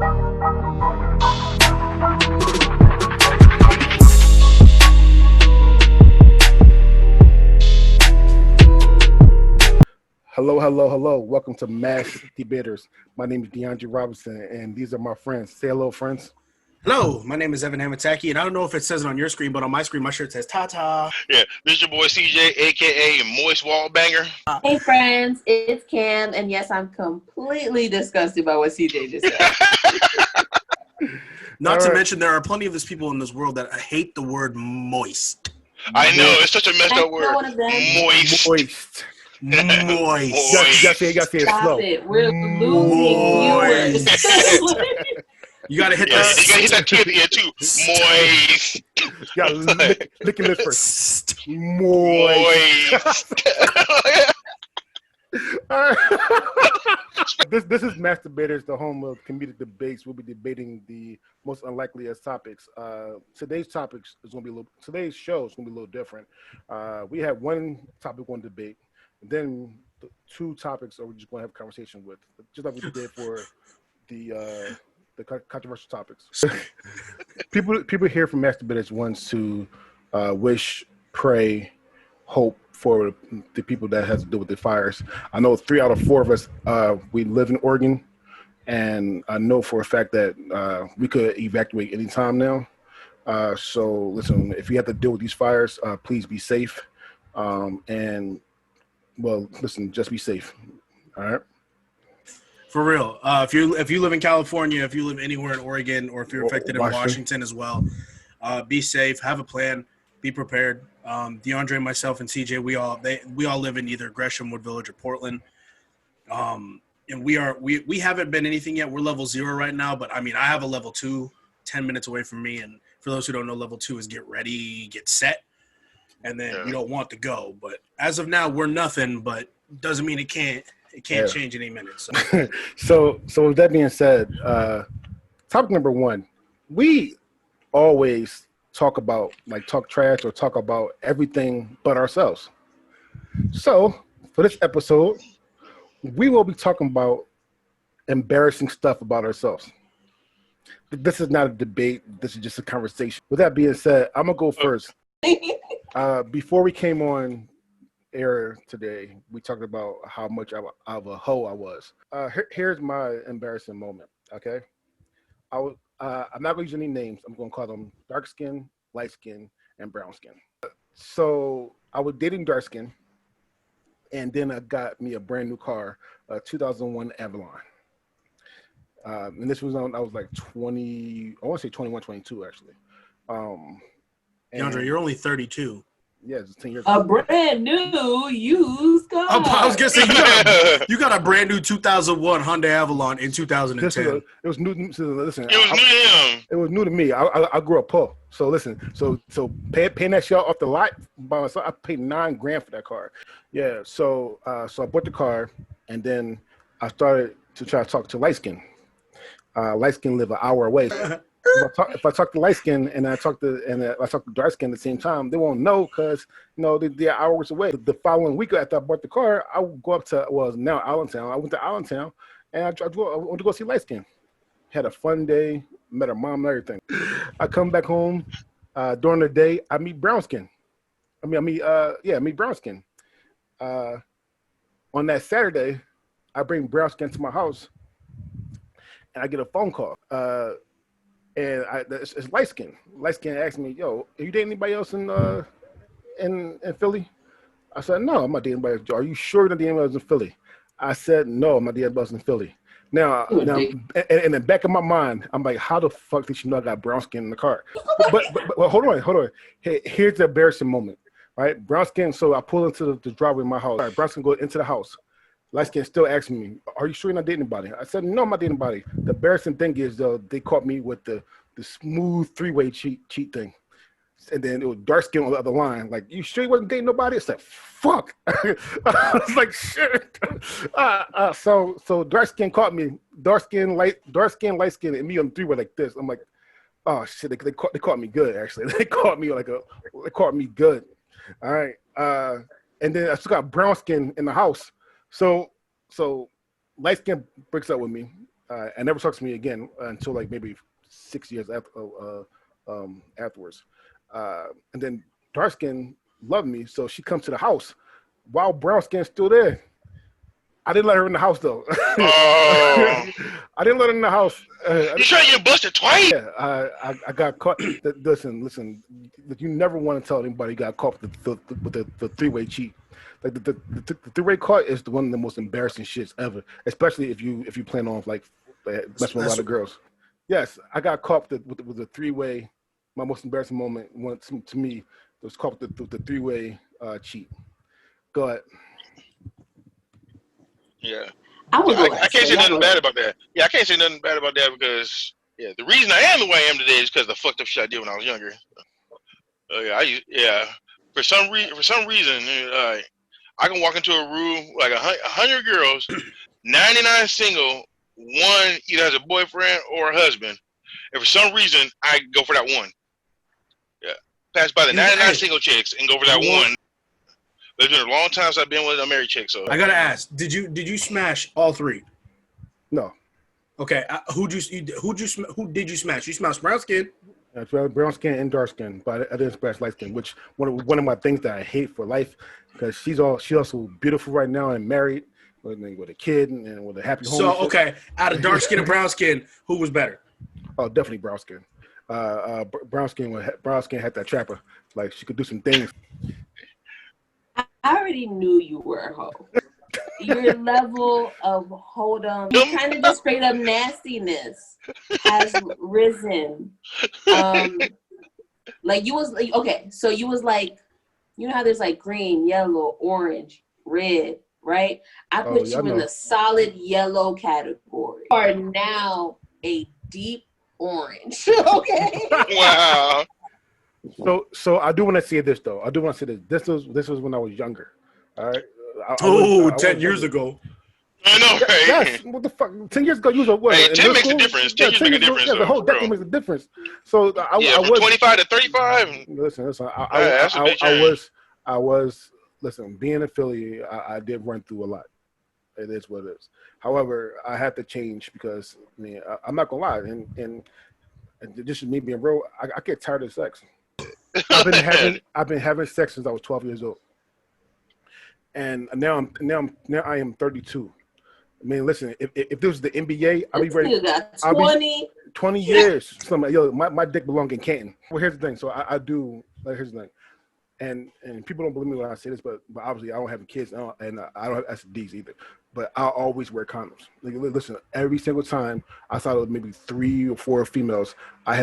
Hello, hello, hello. Welcome to Mass Debaters. My name is DeAndre Robinson, and these are my friends. Say hello, friends. Hello, my name is Evan Hamataki, and I don't know if it says it on your screen, but on my screen, my shirt says "Tata." Yeah, this is your boy CJ, aka Moist Wall Banger. Hey friends, it's Cam, and yes, I'm completely disgusted by what CJ just said. Not to mention, there are plenty of these people in this world that hate the word moist. I know, it's such a messed up word. One of them. Moist. Moist. You gotta say it Stop slow. it. We're losing viewers. You gotta hit You gotta hit that tip here too. Moist. You gotta lick your lips first. Moist. This is Mass Debaters, the home of comedic debates. We'll be debating the most unlikeliest topics. Today's show is gonna be a little different. We have one topic, one debate, and then the two topics that we're just gonna have a conversation with, just like we did for the controversial topics. people here from Mass Debaters wants to wish, pray, hope for the people that has to do with the fires. I know 3 out of 4 of us, we live in Oregon, and I know for a fact that we could evacuate anytime now. So listen, if you have to deal with these fires, please be safe. And well, listen, just be safe. All right. For real. If you live in California, if you live anywhere in Oregon, or if you're affected in Washington as well, be safe, have a plan, be prepared. DeAndre, myself, and CJ, we all live in either Gresham, Wood Village, or Portland. And we haven't been anything yet. We're level 0 right now, but I mean, I have a level 2 10 minutes away from me. And for those who don't know, level 2 is get ready, get set, and then you don't want to go. But as of now, we're nothing, but doesn't mean it can't change any minute. So with that being said, topic number 1, we always talk trash or talk about everything but ourselves. So for this episode, we will be talking about embarrassing stuff about ourselves. This is not a debate. This is just a conversation. With that being said, I'm gonna go first. Before we came on air today, we talked about how much of a hoe I was. Here's my embarrassing moment. Okay, I'm not gonna use any names. I'm gonna call them dark skin, light skin, and brown skin. So I was dating dark skin, and then I got me a brand new car, a 2001 Avalon. And this was I was like 20. I want to say 21, 22 actually. DeAndre, you're only 32. Yeah, it's 10 years A ago. brand new used car. I was gonna say you got a brand new 2001 Hyundai Avalon in 2010. It was new. Listen, It was new to him. It was new to me. I grew up poor. So listen, so paying that shit off the lot by myself, I paid $9,000 for that car. Yeah. So I bought the car, and then I started to try to talk to light skin. Light skin live an hour away. If I talk to light skin and I talk to dark skin at the same time, they won't know because they're hours away. The following week after I bought the car, I would go up to now Allentown. I went to Allentown and I went to go see light skin. Had a fun day, met her mom and everything. I come back home during the day. I meet brown skin. I meet brown skin. On that Saturday, I bring brown skin to my house, and I get a phone call. And it's light skin. Light skin asked me, "Yo, are you dating anybody else in Philly?" I said, "No, I'm not dating anybody else." "Are you sure you're not dating anybody else in Philly?" I said, "No, I'm not dating anybody else in Philly." Now, in the back of my mind, I'm like, "How the fuck did you know I got brown skin in the car?" But hold on. Hey, here's the embarrassing moment, right? Brown skin. So I pull into the driveway of my house. Right, brown skin goes into the house. Light skin still asking me, "Are you sure you're not dating anybody?" I said, "No, I'm not dating anybody." The embarrassing thing is, though, they caught me with the smooth 3-way cheat thing. And then it was dark skin on the other line. Like, "You sure you wasn't dating nobody?" I said, "Fuck." I was like, "Shit." So dark skin caught me. Dark skin, light skin, and me on 3-way like this. I'm like, "Oh shit!" They caught me good. Actually, they caught me good. All right. And then I still got brown skin in the house. So light skin breaks up with me. and never talked to me again until like maybe 6 years afterwards. And then dark skin loved me, so she comes to the house while brown skin's still there. I didn't let her in the house though. Oh. I didn't let her in the house. You trying to get busted twice? Yeah, I got caught. Listen. You never want to tell anybody you got caught with the three-way cheat. Like the three-way caught is one of the most embarrassing shits ever, especially if you plan on like messing with a lot of girls. Yes, I got caught with the three-way. My most embarrassing moment to me was caught with the three-way cheat. Go ahead. Yeah. I would go I can't say nothing last. bad about that. Yeah, I can't say nothing bad about that because the reason I am the way I am today is because of the fucked up shit I did when I was younger. For some reason, I can walk into a room like 100 girls, 99 single, one either has a boyfriend or a husband, and for some reason I go for that one. Yeah, pass by the 99 single chicks and go for that one. It's been a long time since I've been with a married chick. So I gotta ask, did you smash all three? No. Okay, who did you smash? You smashed brown skin. Brown skin and dark skin, but I didn't smash light skin, which one of my things that I hate for life, because she's also beautiful right now and married with a kid and with a happy home. So okay, out of dark skin and brown skin, who was better? Oh, definitely brown skin. Brown skin had that trapper, like she could do some things. I already knew you were a hoe. Your level of hold on, kind of just straight up nastiness has risen. Like you was like, okay, so you was like, you know how there's like green, yellow, orange, red, right? I put you in the solid yellow category. You are now a deep orange. Okay. wow. So I do want to say this though. I do want to say this. This was when I was younger. All right. 10 years ago. I know, right? Yes. What the fuck? 10 years ago, you was what? Hey, 10 makes a difference. 10 years make a difference. Yeah, the whole decade makes a difference. So I from was 25 to 35. Listen. I was. Listen, being a Philly, I did run through a lot. It is what it is. However, I had to change because I'm not gonna lie, and this is me being real. I get tired of sex. I've been having sex since I was 12 years old, and now I am 32. I mean, listen, if this was the NBA, I'd be ready. 20 years. My dick belong in Canton. Well, here's the thing. So I do. Here's the thing, and people don't believe me when I say this, but obviously I don't have kids, and I don't have STDs either. But I always wear condoms. Like, listen, every single time I saw maybe 3 or 4 females, I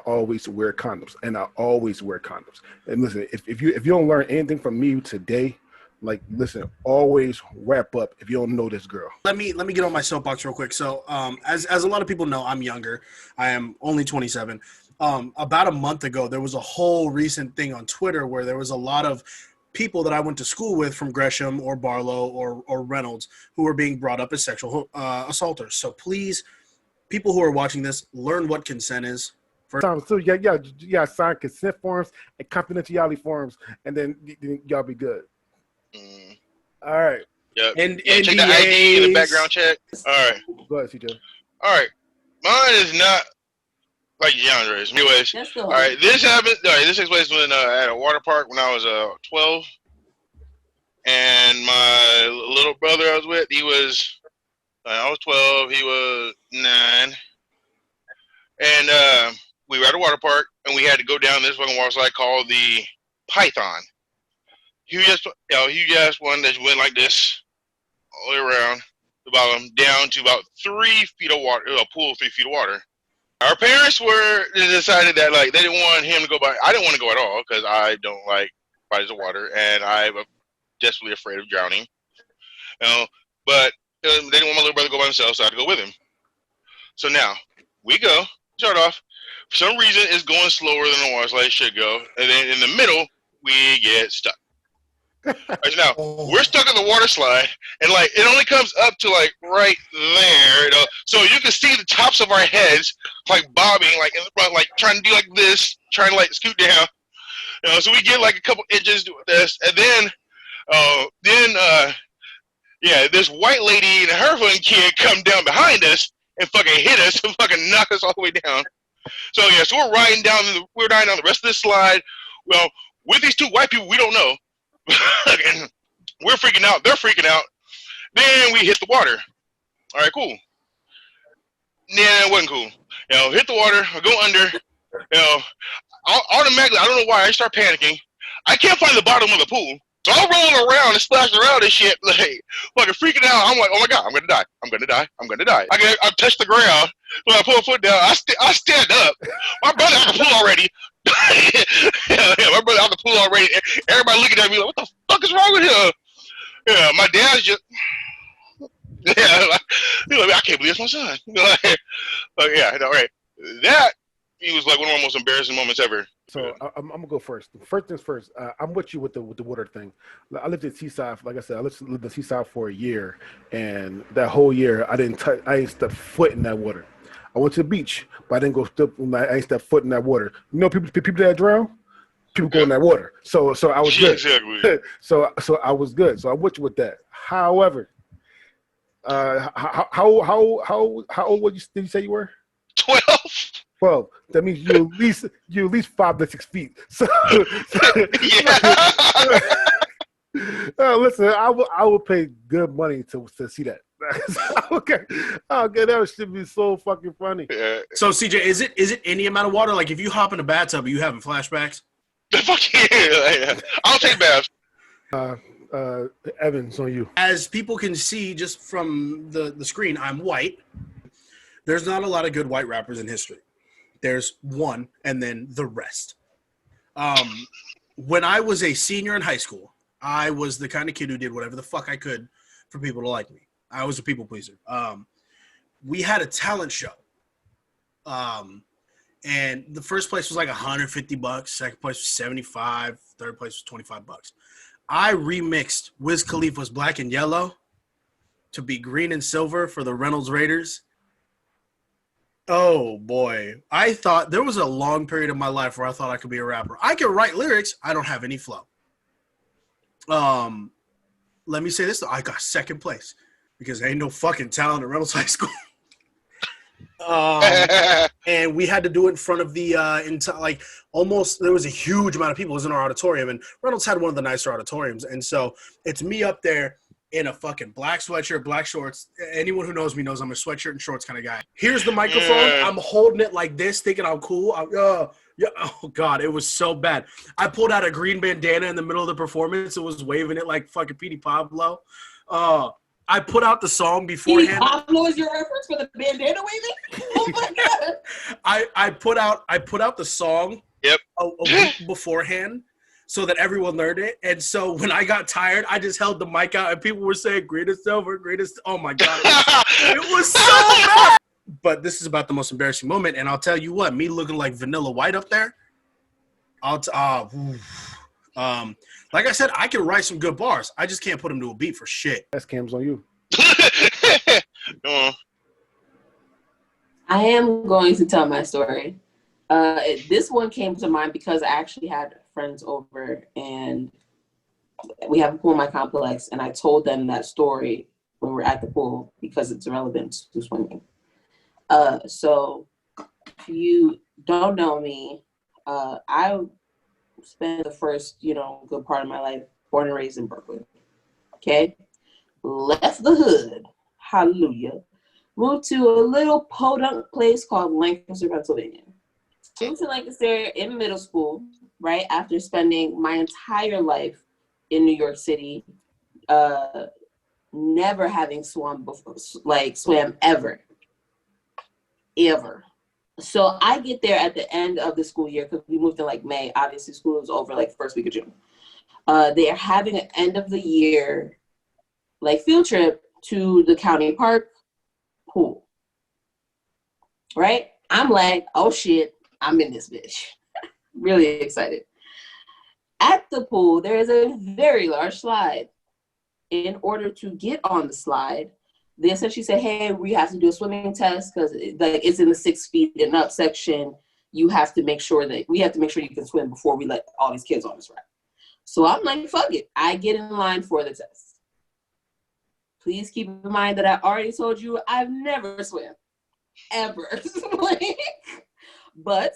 always wear condoms, and I always wear condoms. And listen, if you don't learn anything from me today, like, listen, always wrap up if you don't know this girl. Let me get on my soapbox real quick. So, as a lot of people know, I'm younger. I am only 27. About a month ago, there was a whole recent thing on Twitter where there was a lot of people that I went to school with from Gresham or Barlow or Reynolds who were being brought up as sexual assaulters. So please, people who are watching this, learn what consent is. So yeah, sign consent forms and confidentiality forms, and then y'all be good. All right. Yep. And check the ID and the background check. All right. Go ahead, CJ. All right. Mine is not like DeAndre's. Anyways, all right. This happened. All right. This takes place when at a water park when I was 12, and my little brother I was with, I was 12, he was 9, and we were at a water park, and we had to go down this fucking water slide called the Python. Huge one that went like this all the way around the bottom down to about 3 feet of water, a pool of 3 feet of water. Our parents decided that like they didn't want him to go by. I didn't want to go at all because I don't like bodies of water and I'm desperately afraid of drowning. But they didn't want my little brother to go by himself, so I had to go with him. So now we go, start off. For some reason, it's going slower than the water slide should go, and then in the middle we get stuck. Right, so now we're stuck on the water slide, and like it only comes up to like right there, so you can see the tops of our heads like bobbing, like in the front, like trying to do like this, trying to like scoot down. So we get like a couple inches doing this, and then this white lady and her fucking kid come down behind us and fucking hit us and fucking knock us all the way down. So yeah, so we're riding down the rest of the slide. Well, with these two white people we don't know, and we're freaking out. They're freaking out. Then we hit the water. All right, cool. Nah, it wasn't cool. Hit the water. I go under. Automatically, I don't know why I start panicking. I can't find the bottom of the pool. So I'm rolling around and splashing around and shit, like fucking freaking out. I'm like, oh my god, I'm gonna die. I'm gonna die. I'm gonna die. I touch the ground. So I pull a foot down. I stand up. My brother out the pool already. My brother out the pool already. Everybody looking at me like, what the fuck is wrong with him? Yeah, my dad's just. Yeah, like, I can't believe it's my son. Yeah, right. That he was like one of my most embarrassing moments ever. So I'm gonna go first. First things first. I'm with you with the water thing. I lived at Seaside. Like I said, I lived at Seaside for a year, and that whole year I didn't step foot in that water. I went to the beach, but I didn't go I ain't step foot in that water. You know, people that drown, people go in that water. So I was good. Exactly. so I was good. So I'm with you with that. However, how old did you say you were? 12. Well, that means you at least 5 to 6 feet. So, listen, I would pay good money to see that. Okay, that should be so fucking funny. Yeah. So CJ, is it any amount of water? Like if you hop in a bathtub, are you having flashbacks? Fuck yeah! I'll take baths. Evans, on you. As people can see just from the screen, I'm white. There's not a lot of good white rappers in history. There's one, and then the rest. When I was a senior in high school, I was the kind of kid who did whatever the fuck I could for people to like me. I was a people pleaser. We had a talent show. And the first place was like $150. Second place was $75. Third place was $25. I remixed Wiz Khalifa's Black and Yellow to be green and silver for the Reynolds Raiders. Oh, boy. I thought there was a long period of my life where I thought I could be a rapper. I can write lyrics. I don't have any flow. Let me say this, though. I got second place because there ain't no fucking talent at Reynolds High School. And we had to do it in front of the there was a huge amount of people. It was in our auditorium, and Reynolds had one of the nicer auditoriums. And so it's me up there in a fucking black sweatshirt, black shorts. Anyone who knows me knows I'm a sweatshirt and shorts kind of guy. Here's the microphone. I'm holding it like this, thinking I'm cool. Oh God, it was so bad. I pulled out a green bandana in the middle of the performance and was waving it like fucking Petey Pablo. I put out the song beforehand. Petey Pablo is your reference for the bandana waving? Oh my God. I put out the song a week beforehand so that everyone learned it. And so when I got tired, I just held the mic out and people were saying greatest ever, greatest. Oh my God. It was so bad. But this is about the most embarrassing moment. And I'll tell you what, me looking like Vanilla White up there. Like I said, I can write some good bars. I just can't put them to a beat for shit. That's Cam's on you. I am going to tell my story. This one came to mind because I actually had friends over and we have a pool in my complex, and I told them that story when we were at the pool because it's relevant to swimming. So if you don't know me, I spent the first, good part of my life born and raised in Brooklyn. Okay? Left the hood. Hallelujah. Moved to a little podunk place called Lancaster, Pennsylvania. Came to Lancaster in middle school, right after spending my entire life in New York City, never having swam before, swam ever. So I get there at the end of the school year because we moved in May. Obviously, school was over first week of June. They are having an end of the year field trip to the county park pool. Right? I'm like, oh shit, I'm in this bitch. Really excited. At the pool, there is a very large slide. In order to get on the slide, they essentially said, hey, we have to do a swimming test because it's in the 6 feet and up section. We have to make sure you can swim before we let all these kids on this ride. So I'm like, fuck it. I get in line for the test. Please keep in mind that I already told you I've never swam. ever. Like, but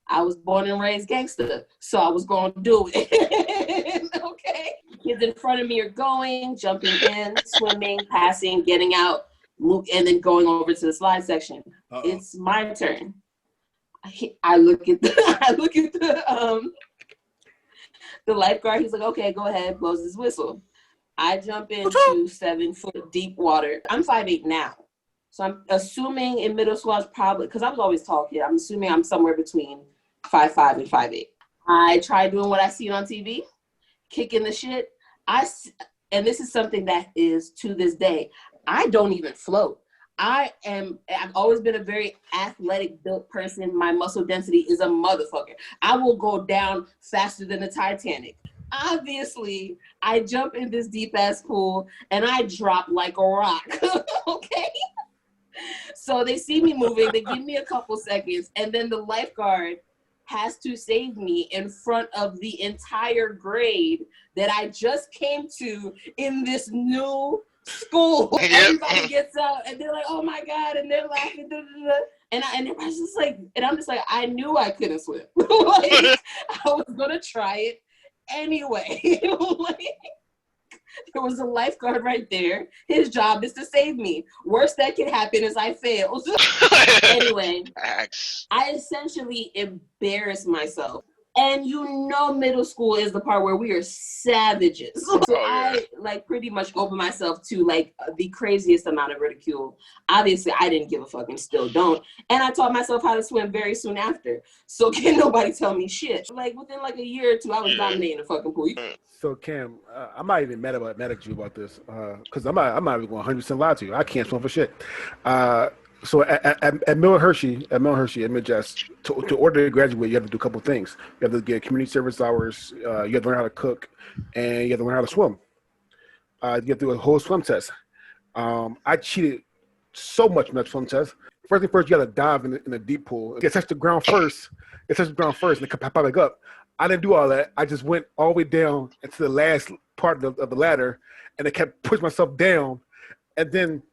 I was born and raised gangster, so I was going to do it. Okay. Kids in front of me are going, jumping in, swimming, passing, getting out, and then going over to the slide section. Uh-oh. It's my turn. I look at the lifeguard. He's like, okay, go ahead, blows his whistle. I jump into 7-foot deep water. I'm 5'8" now. So I'm assuming in middle school I was probably, because I was always tall kid, I'm assuming I'm somewhere between 5'5" and 5'8". I tried doing what I see on TV, kicking the shit. And this is something that is to this day, I don't even float. I've always been a very athletic built person. My muscle density is a motherfucker. I will go down faster than the Titanic. Obviously, I jump in this deep ass pool and I drop like a rock. Okay. So they see me moving, they give me a couple seconds, and then the lifeguard has to save me in front of the entire grade that I just came to in this new school. Everybody gets out and they're like, oh my God, and they're laughing. And everybody's just like, and I'm just like, I knew I couldn't swim. Like, I was gonna try it anyway. Like, there was a lifeguard right there. His job is to save me. Worst that can happen is I fail. Anyway, I essentially embarrassed myself. And middle school is the part where we are savages. So I pretty much opened myself to the craziest amount of ridicule. Obviously, I didn't give a fuck and still don't. And I taught myself how to swim very soon after. So can't nobody tell me shit. Within a year or two, I was dominating the fucking pool. So Cam, I'm not even mad at you about this because I'm not even going 100% lie to you. I can't swim for shit. So at Miller Hershey, at Midjust, to order to graduate, you have to do a couple of things. You have to get community service hours. You have to learn how to cook, and you have to learn how to swim. You have to do a whole swim test. I cheated so much in that swim test. First, you got to dive in the deep pool. It touched the ground first. And then pop back up. I didn't do all that. I just went all the way down into the last part of the ladder, and I kept pushing myself down, and then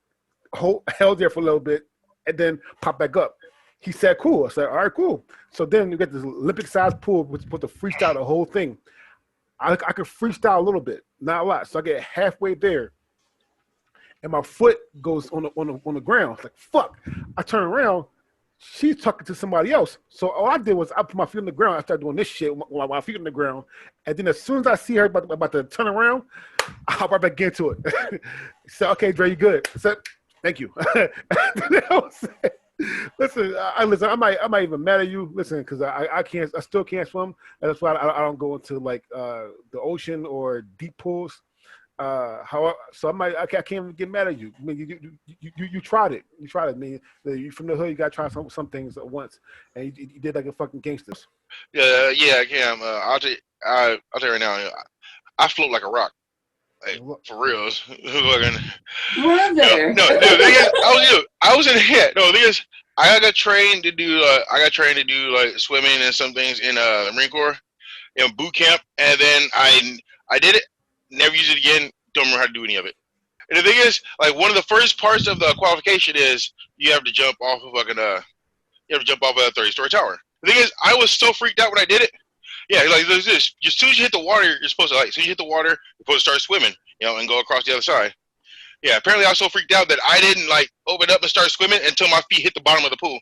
held there for a little bit, and then pop back up. He said, cool. I said, all right, cool. So then you get this Olympic-sized pool with the freestyle, the whole thing. I could freestyle a little bit, not a lot. So I get halfway there, and my foot goes on the ground. It's like, fuck. I turn around. She's talking to somebody else. So all I did was I put my feet on the ground. I started doing this shit with my feet on the ground. And then as soon as I see her about to turn around, I hop right back into it. So, okay, Dre, you good? I said, thank you. Listen, I might even mad at you. Listen, because I still can't swim. And that's why I don't go into the ocean or deep pools. So I can't even get mad at you. I mean, you tried it. You tried it. I mean, you from the hood. You got to try some things at once, and you did like a fucking gangster. Yeah, Cam. I'll tell you right now. I float like a rock. Like, for real. Brother. No. I was in the head. No, the thing is, I got trained to do like swimming and some things in the Marine Corps, boot camp, and then I did it. Never used it again. Don't remember how to do any of it. And the thing is, one of the first parts of the qualification is you have to jump off of a 30-story tower. The thing is, I was so freaked out when I did it. Yeah, there's this. As soon as you hit the water, you're supposed to as soon as you hit the water, you're supposed to start swimming, and go across the other side. Yeah, apparently I was so freaked out that I didn't open up and start swimming until my feet hit the bottom of the pool.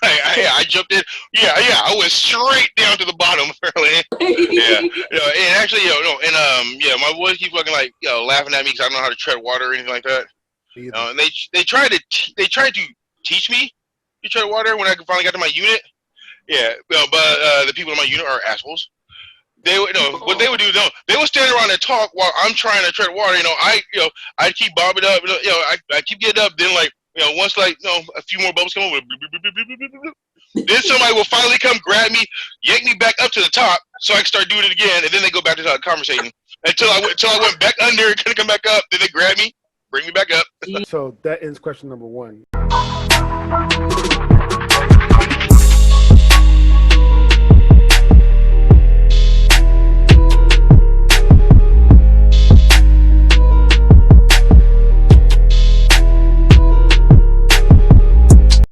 I jumped in. Yeah, I went straight down to the bottom. Apparently, and actually, my boys keep fucking laughing at me because I don't know how to tread water or anything like that. And they tried to teach me to tread water when I finally got to my unit. Yeah, but the people in my unit are assholes. They would what they would do. No, they would stand around and talk while I'm trying to tread water. I keep bobbing up. I keep getting up. Then once a few more bubbles come over, then somebody will finally come grab me, yank me back up to the top, so I can start doing it again, and then they go back to conversating until I went back under and couldn't come back up. Then they grab me, bring me back up. So that ends question number 1.